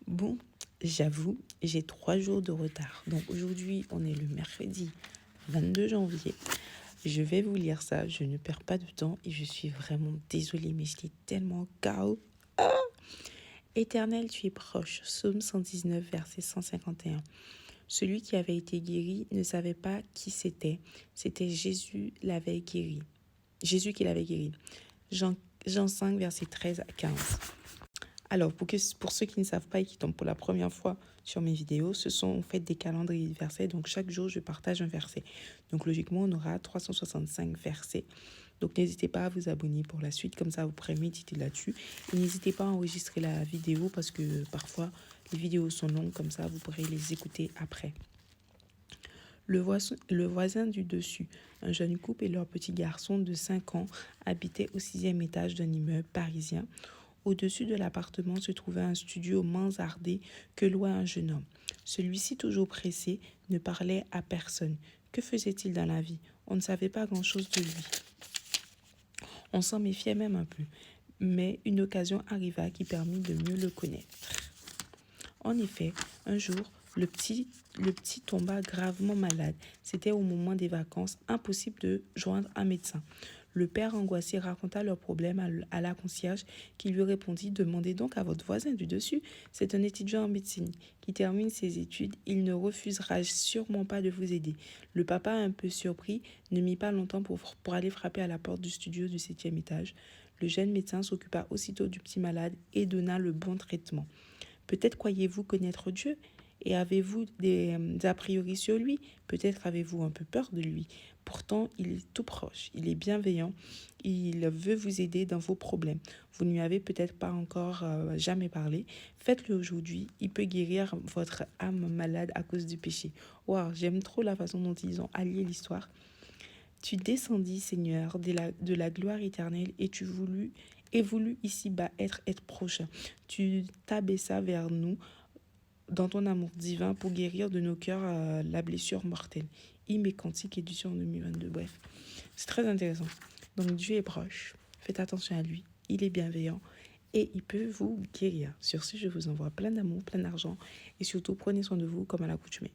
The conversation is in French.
Bon, j'avoue, j'ai 3 jours de retard. Donc aujourd'hui, on est le mercredi 22 janvier. Je vais vous lire ça, je ne perds pas de temps et je suis vraiment désolée, mais j'étais tellement KO. Éternel, tu es proche. Psaume 119, verset 151. Celui qui avait été guéri ne savait pas qui c'était. C'était Jésus l'avait guéri. Jésus qui l'avait guéri. Jean 5, verset 13 à 15. Alors, pour ceux qui ne savent pas et qui tombent pour la première fois sur mes vidéos, ce sont en fait des calendriers de versets. Donc, chaque jour, je partage un verset. Donc, logiquement, on aura 365 versets. Donc, n'hésitez pas à vous abonner pour la suite. Comme ça, vous pourrez méditer là-dessus. Et n'hésitez pas à enregistrer la vidéo parce que parfois, les vidéos sont longues. Comme ça, vous pourrez les écouter après. Le voisin du dessus, un jeune couple et leur petit garçon de 5 ans habitaient au 6e étage d'un immeuble parisien. Au-dessus de l'appartement se trouvait un studio mansardé que louait un jeune homme. Celui-ci, toujours pressé, ne parlait à personne. Que faisait-il dans la vie? On ne savait pas grand-chose de lui. On s'en méfiait même un peu. Mais une occasion arriva qui permit de mieux le connaître. En effet, un jour, le petit tomba gravement malade. C'était au moment des vacances, impossible de joindre un médecin. Le père angoissé raconta leur problème à la concierge qui lui répondit « Demandez donc à votre voisin du dessus. C'est un étudiant en médecine qui termine ses études. Il ne refusera sûrement pas de vous aider. » Le papa, un peu surpris, ne mit pas longtemps pour aller frapper à la porte du studio du 7e étage. Le jeune médecin s'occupa aussitôt du petit malade et donna le bon traitement. Peut-être croyez-vous connaître Dieu et avez-vous des a priori sur lui. Peut-être avez-vous un peu peur de lui. Pourtant, il est tout proche, il est bienveillant, il veut vous aider dans vos problèmes. Vous ne lui avez peut-être pas encore jamais parlé. Faites-le aujourd'hui, il peut guérir votre âme malade à cause du péché. Waouh, j'aime trop la façon dont ils ont allié l'histoire. Tu descendis, Seigneur, de la gloire éternelle et tu voulu ici-bas être prochain. Tu t'abaissas vers nous dans ton amour divin pour guérir de nos cœurs la blessure mortelle. Hymne et cantique édition 2022. Bref, c'est très intéressant. Donc Dieu est proche. Faites attention à lui. Il est bienveillant et il peut vous guérir. Sur ce, je vous envoie plein d'amour, plein d'argent et surtout prenez soin de vous comme à l'accoutumée.